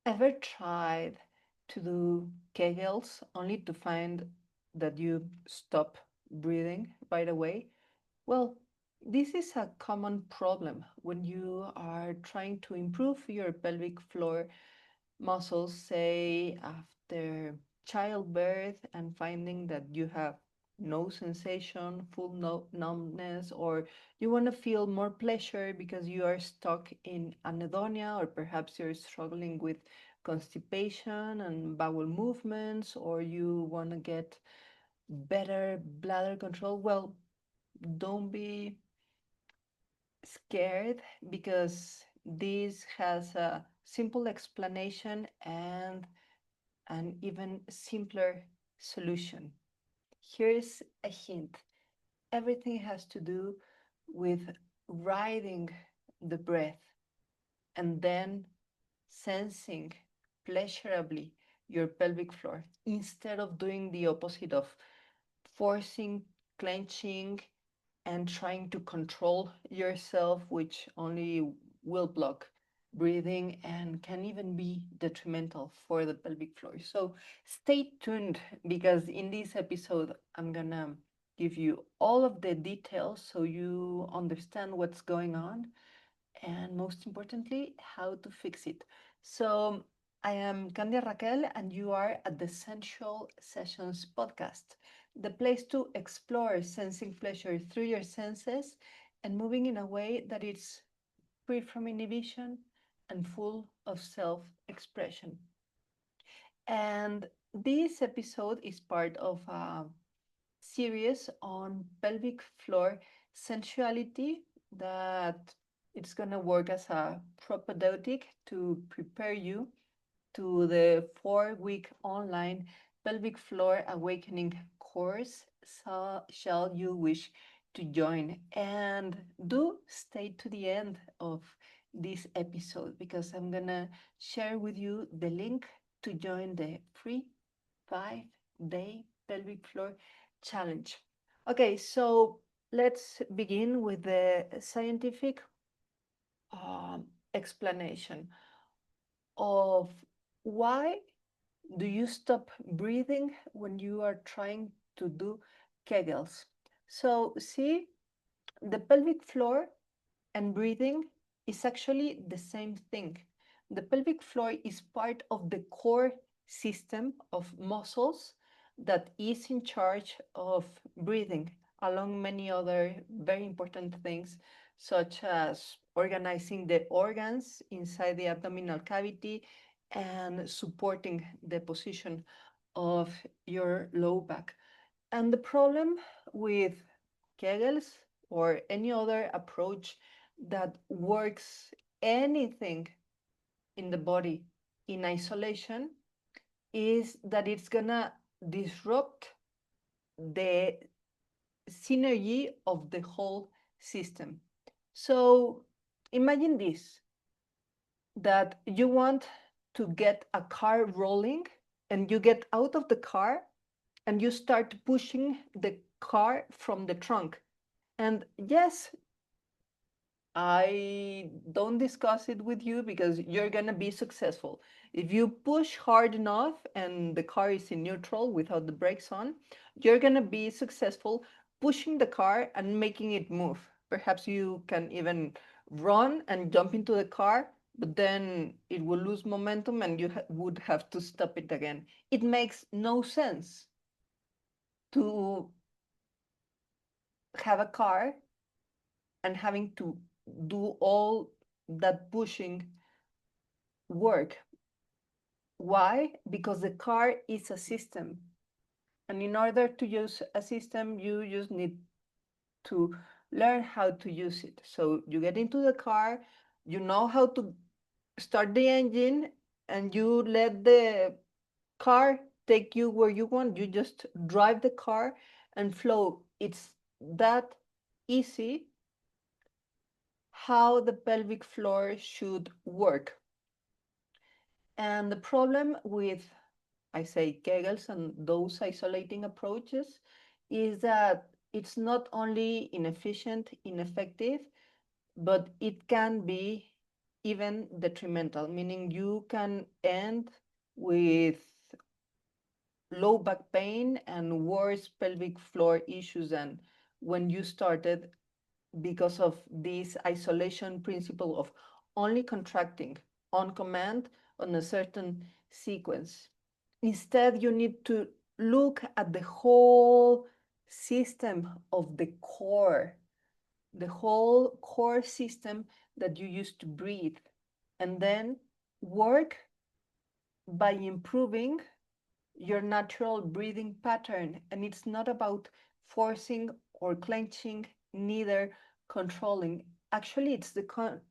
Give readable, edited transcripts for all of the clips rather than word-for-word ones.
Ever tried to do Kegels only to find that you stop breathing right away? Well, this is a common problem when you are trying to improve your pelvic floor muscles, say after childbirth, and finding that you have no sensation, full numbness, or you want to feel more pleasure because you are stuck in anedonia, or perhaps you're struggling with constipation and bowel movements, or you want to get better bladder control. Well, don't be scared because this has a simple explanation and an even simpler solution. Here's a hint: everything has to do with riding the breath and then sensing pleasurably your pelvic floor instead of doing the opposite of forcing, clenching, and trying to control yourself, which only will block breathing and can even be detrimental for the pelvic floor. So stay tuned because in this episode, I'm gonna give you all of the details so you understand what's going on and most importantly, how to fix it. So, I am Candia Raquel, and you are at the Sensual Sessions Podcast, the place to explore sensing pleasure through your senses and moving in a way that is free from inhibition and full of self expression. And this episode is part of a series on pelvic floor sensuality that it's going to work as a propedeutic to prepare you to the 4-week online pelvic floor awakening course. So shall you wish to join, and do stay to the end of this episode because I'm gonna share with you the link to join the free 5-day pelvic floor challenge. Okay, so let's begin with the scientific explanation of why do you stop breathing when you are trying to do Kegels. So, see, the pelvic floor and breathing is actually the same thing. The pelvic floor is part of the core system of muscles that is in charge of breathing, along many other very important things, such as organizing the organs inside the abdominal cavity and supporting the position of your low back. And the problem with Kegels or any other approach that works anything in the body in isolation is that it's gonna disrupt the synergy of the whole system. So imagine this, that you want to get a car rolling and you get out of the car and you start pushing the car from the trunk. And yes, I don't discuss it with you because you're gonna be successful. If you push hard enough and the car is in neutral without the brakes on, you're gonna be successful pushing the car and making it move. Perhaps you can even run and jump into the car, but then it will lose momentum and you would have to stop it again. It makes no sense to have a car and having to do all that pushing work. Why? Because the car is a system. And in order to use a system, you just need to learn how to use it. So you get into the car, you know how to start the engine, and you let the car take you where you want. You just drive the car and flow. It's that easy how the pelvic floor should work. And the problem with, I say, Kegels and those isolating approaches is that it's not only inefficient, ineffective, but it can be even detrimental, meaning you can end with low back pain and worse pelvic floor issues than when you started, because of this isolation principle of only contracting on command on a certain sequence. Instead, you need to look at the whole system of the whole core system that you use to breathe, and then work by improving your natural breathing pattern. And it's not about forcing or clenching, neither controlling. Actually, it's the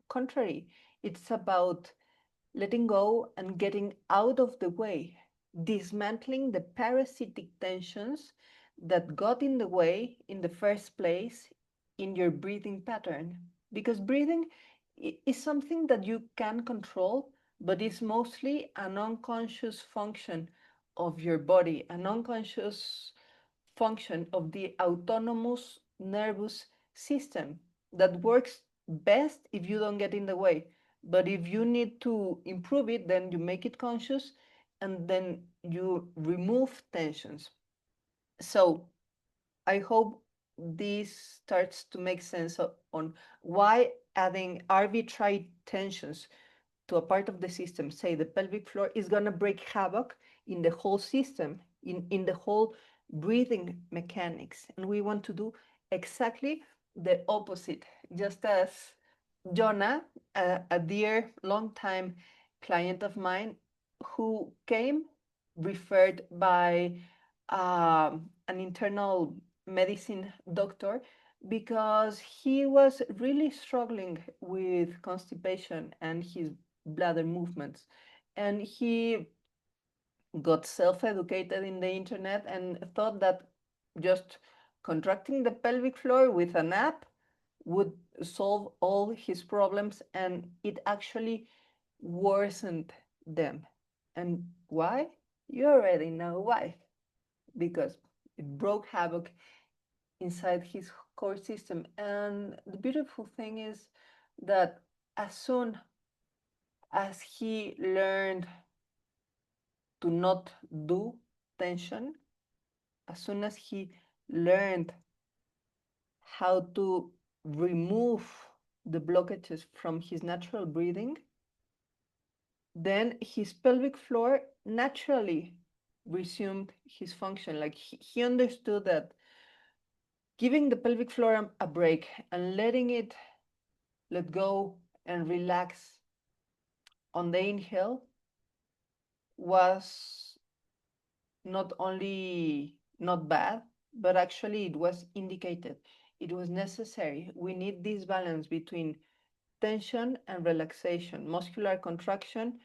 contrary. It's about letting go and getting out of the way, dismantling the parasitic tensions that got in the way in the first place in your breathing pattern. Because breathing is something that you can control, but it's mostly an unconscious function of your body, an unconscious function of the autonomous nervous system that works best if you don't get in the way. But if you need to improve it, then you make it conscious and then you remove tensions. So I hope this starts to make sense on why adding arbitrary tensions to a part of the system, say the pelvic floor, is going to break havoc in the whole system, in the whole breathing mechanics. And we want to do exactly the opposite. Just as Jonah, a dear long-time client of mine who came referred by an internal medicine doctor because he was really struggling with constipation and his bladder movements. And he got self-educated in the internet and thought that just contracting the pelvic floor with an app would solve all his problems, and it actually worsened them. And why? You already know why. Because it broke havoc inside his core system. And the beautiful thing is that as soon as he learned to not do tension, as soon as he learned how to remove the blockages from his natural breathing, then his pelvic floor naturally resumed his function. Like he understood that giving the pelvic floor a break and letting it let go and relax on the inhale was not only not bad, but actually it was indicated. It was necessary. We need this balance between tension and relaxation, muscular contraction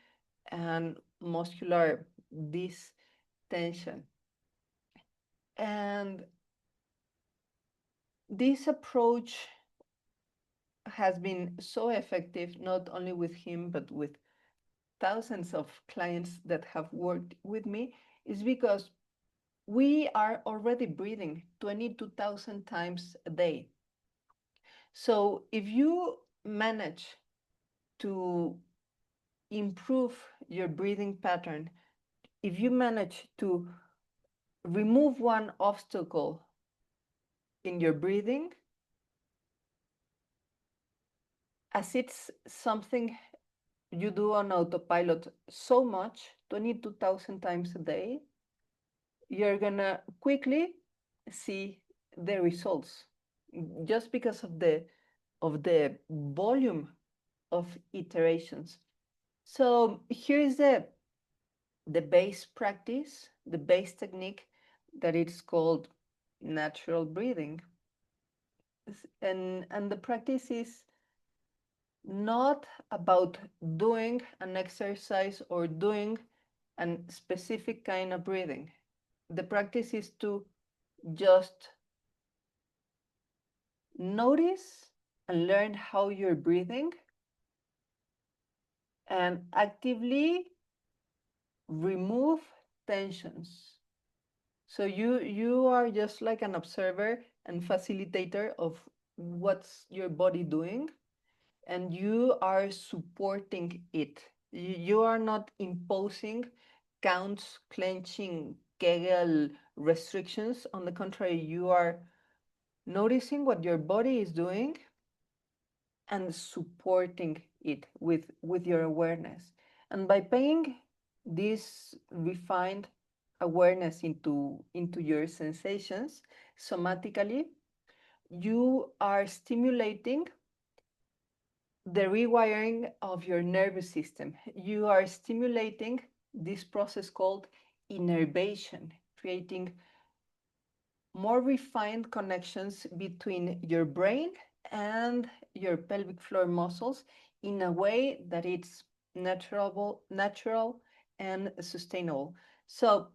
and muscular distension. And this approach has been so effective, not only with him, but with thousands of clients that have worked with me, is because we are already breathing 22,000 times a day. So if you manage to improve your breathing pattern, if you manage to remove one obstacle in your breathing, as it's something you do on autopilot so much, 22,000 times a day, you're gonna quickly see the results just because of the volume of iterations. So here's the base practice, the base technique that it's called natural breathing. And the practice is not about doing an exercise or doing a specific kind of breathing. The practice is to just notice and learn how you're breathing and actively remove tensions. So you are just like an observer and facilitator of what's your body doing, and you are supporting it. You are not imposing counts, clenching, Kegel restrictions. On the contrary, you are noticing what your body is doing and supporting it with your awareness. And by paying this refined awareness into your sensations somatically, you are stimulating the rewiring of your nervous system. You are stimulating this process called innervation, creating more refined connections between your brain and your pelvic floor muscles in a way that it's natural and sustainable. So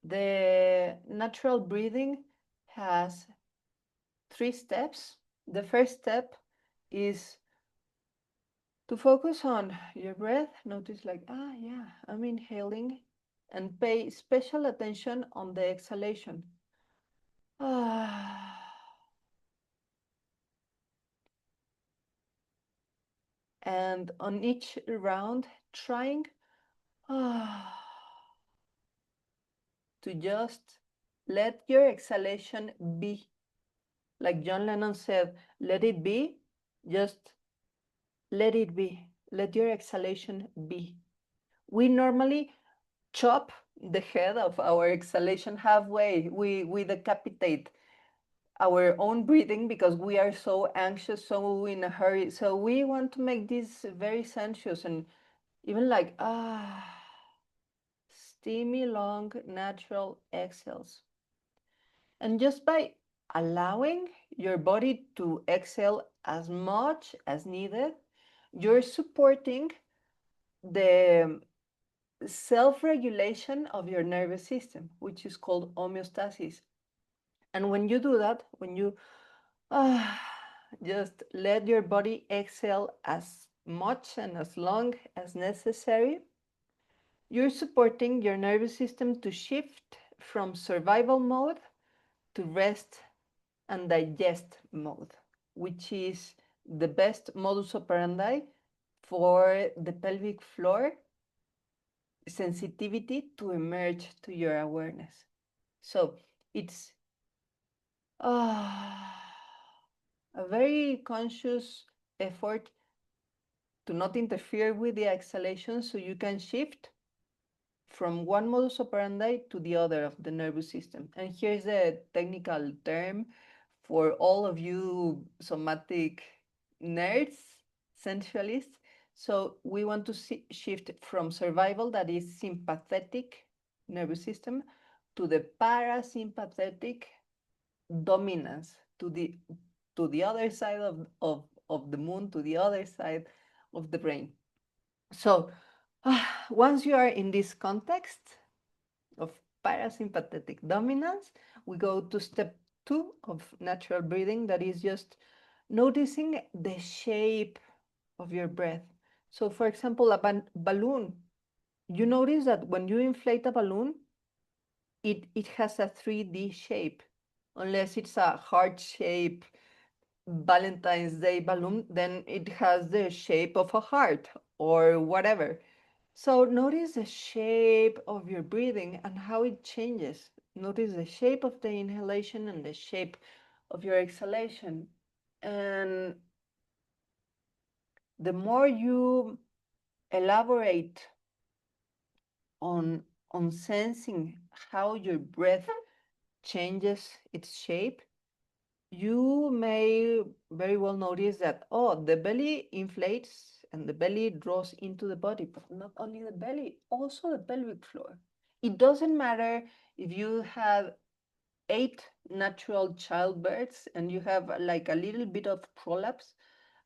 the natural breathing has 3 steps. The first step is to focus on your breath. Notice, like, yeah, I'm inhaling, and pay special attention on the exhalation. And on each round, trying to just let your exhalation be. Like John Lennon said, let it be, just let it be. Let your exhalation be. We normally chop the head of our exhalation halfway. We decapitate our own breathing because we are so anxious, so in a hurry. So we want to make this very sensuous and even like steamy, long, natural exhales. And just by allowing your body to exhale as much as needed, you're supporting the self-regulation of your nervous system, which is called homeostasis. And when you do that, when you just let your body exhale as much and as long as necessary, you're supporting your nervous system to shift from survival mode to rest and digest mode, which is the best modus operandi for the pelvic floor sensitivity to emerge to your awareness. So it's a very conscious effort to not interfere with the exhalation so you can shift from one modus operandi to the other of the nervous system. And here's the technical term for all of you somatic nerds, sensualists. So we want to shift from survival, that is sympathetic nervous system, to the parasympathetic dominance, to the other side of the moon, to the other side of the brain. So once you are in this context of parasympathetic dominance, we go to step 2 of natural breathing, that is just noticing the shape of your breath. So, for example, a balloon, you notice that when you inflate a balloon, it has a 3D shape. Unless it's a heart shape Valentine's Day balloon, then it has the shape of a heart or whatever. So notice the shape of your breathing and how it changes. Notice the shape of the inhalation and the shape of your exhalation. And the more you elaborate on sensing how your breath changes its shape, you may very well notice that, the belly inflates and the belly draws into the body, but not only the belly, also the pelvic floor. It doesn't matter if you have 8 natural childbirths and you have like a little bit of prolapse.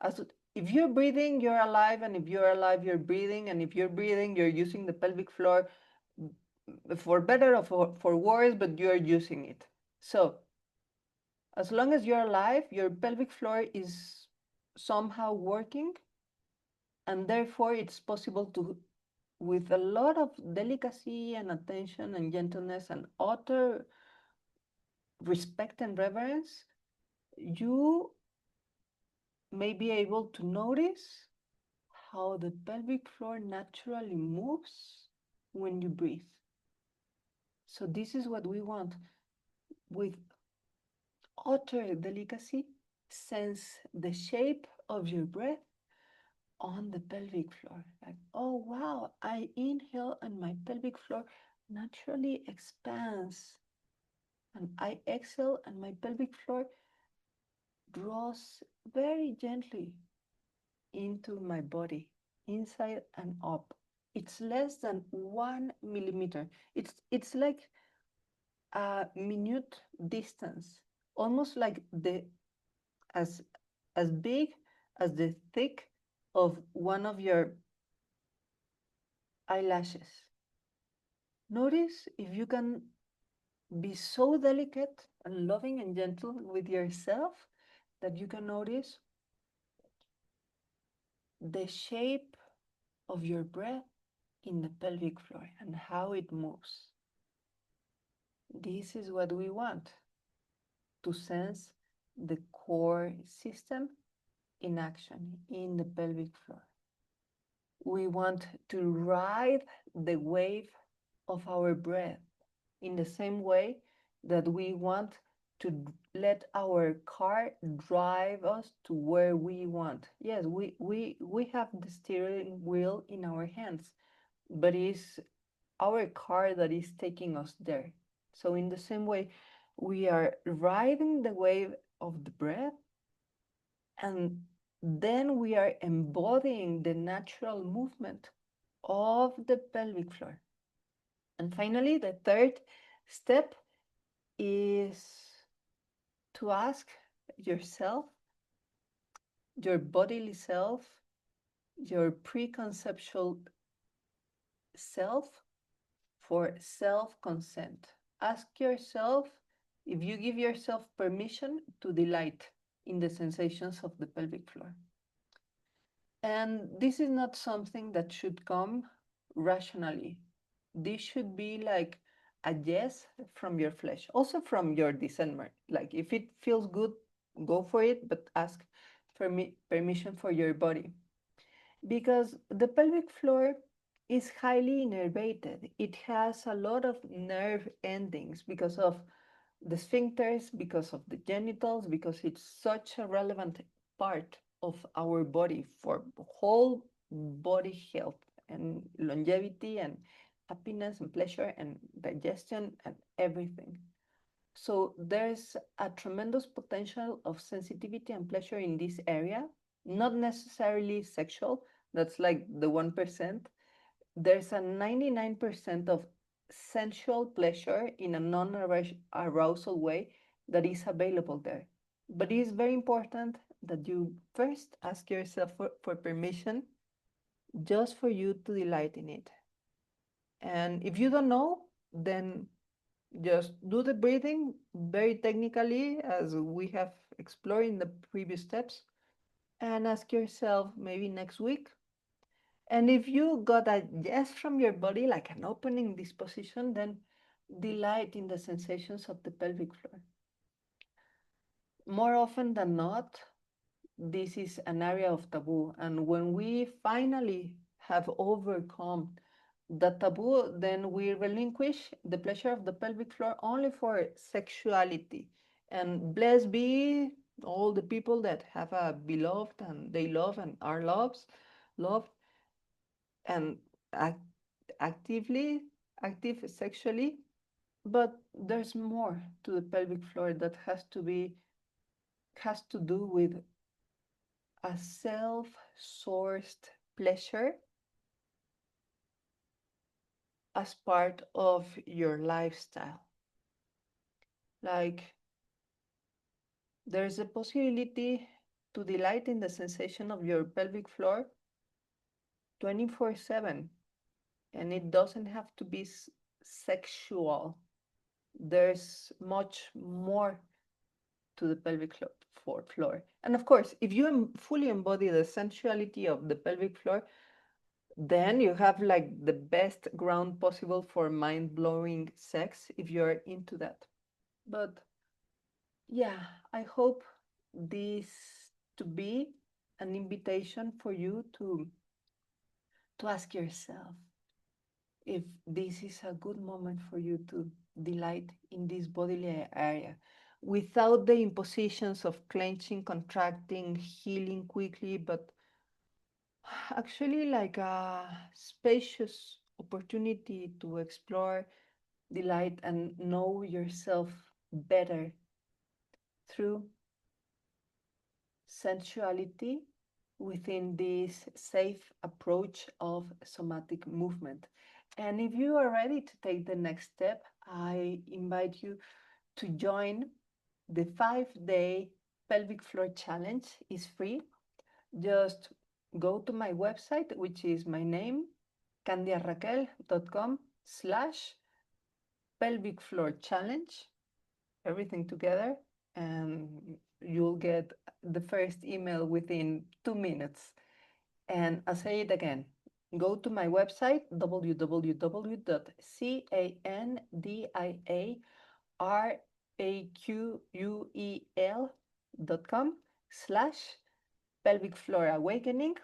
As if you're breathing, you're alive, and if you're alive, you're breathing, and if you're breathing, you're using the pelvic floor for better or for worse, but you're using it. So as long as you're alive, your pelvic floor is somehow working, and therefore it's possible to, with a lot of delicacy and attention and gentleness and utter respect and reverence, you may be able to notice how the pelvic floor naturally moves when you breathe. So this is what we want. With utter delicacy, sense the shape of your breath on the pelvic floor. Like, oh wow, I inhale and my pelvic floor naturally expands. And I exhale and my pelvic floor draws very gently into my body, inside and up. It's less than 1 millimeter. It's like a minute distance, almost like the as as big as the thick of one of your eyelashes. Notice if you can be so delicate and loving and gentle with yourself that you can notice the shape of your breath in the pelvic floor and how it moves. This is what we want, to sense the core system in action in the pelvic floor. We want to ride the wave of our breath in the same way that we want to let our car drive us to where we want. Yes, we have the steering wheel in our hands, but it's our car that is taking us there. So in the same way, we are riding the wave of the breath, and then we are embodying the natural movement of the pelvic floor. And finally, the third step is to ask yourself, your bodily self, your preconceptual self, for self consent. Ask yourself if you give yourself permission to delight in the sensations of the pelvic floor. And this is not something that should come rationally. This should be like a yes from your flesh, also from your discernment. Like if it feels good, go for it, but ask for permission for your body. Because the pelvic floor is highly innervated. It has a lot of nerve endings because of the sphincters, because of the genitals, because it's such a relevant part of our body for whole body health and longevity and happiness and pleasure and digestion and everything. So there's a tremendous potential of sensitivity and pleasure in this area, not necessarily sexual, that's like the 1%. There's a 99% of sensual pleasure in a non arousal way that is available there. But it is very important that you first ask yourself for permission just for you to delight in it. And if you don't know, then just do the breathing very technically, as we have explored in the previous steps, and ask yourself maybe next week. And if you got a yes from your body, like an opening disposition, then delight in the sensations of the pelvic floor. More often than not, this is an area of taboo. And when we finally have overcome the taboo, then we relinquish the pleasure of the pelvic floor only for sexuality. And blessed be all the people that have a beloved and they love and are loved and actively active sexually. But there's more to the pelvic floor that has to do with a self-sourced pleasure as part of your lifestyle. Like there's a possibility to delight in the sensation of your pelvic floor 24/7, and it doesn't have to be sexual. There's much more to the pelvic floor. And of course, if you fully embody the sensuality of the pelvic floor, then you have like the best ground possible for mind-blowing sex if you're into that. But yeah, I hope this to be an invitation for you to ask yourself if this is a good moment for you to delight in this bodily area without the impositions of clenching, contracting, healing quickly, but actually like a spacious opportunity to explore, delight, and know yourself better through sensuality within this safe approach of somatic movement. And if you are ready to take the next step, I invite you to join the 5-day pelvic floor challenge. Is free. Just go to my website, which is my name, candiaraquel.com/pelvic floor challenge, everything together, and you'll get the first email within 2 minutes. And I'll say it again. Go to my website, www.candiaraquel.com/pelvic floor awakening.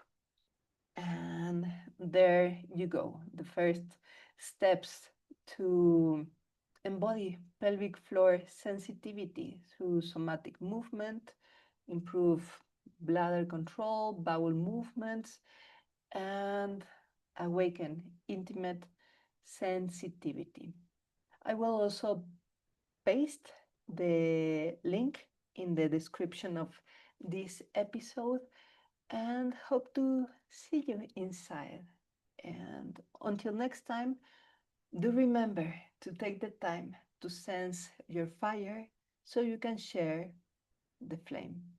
And there you go. The first steps to embody pelvic floor sensitivity through somatic movement, improve bladder control, bowel movements, and awaken intimate sensitivity. I will also paste the link in the description of this episode and hope to see you inside. And until next time, do remember to take the time to sense your fire so you can share the flame.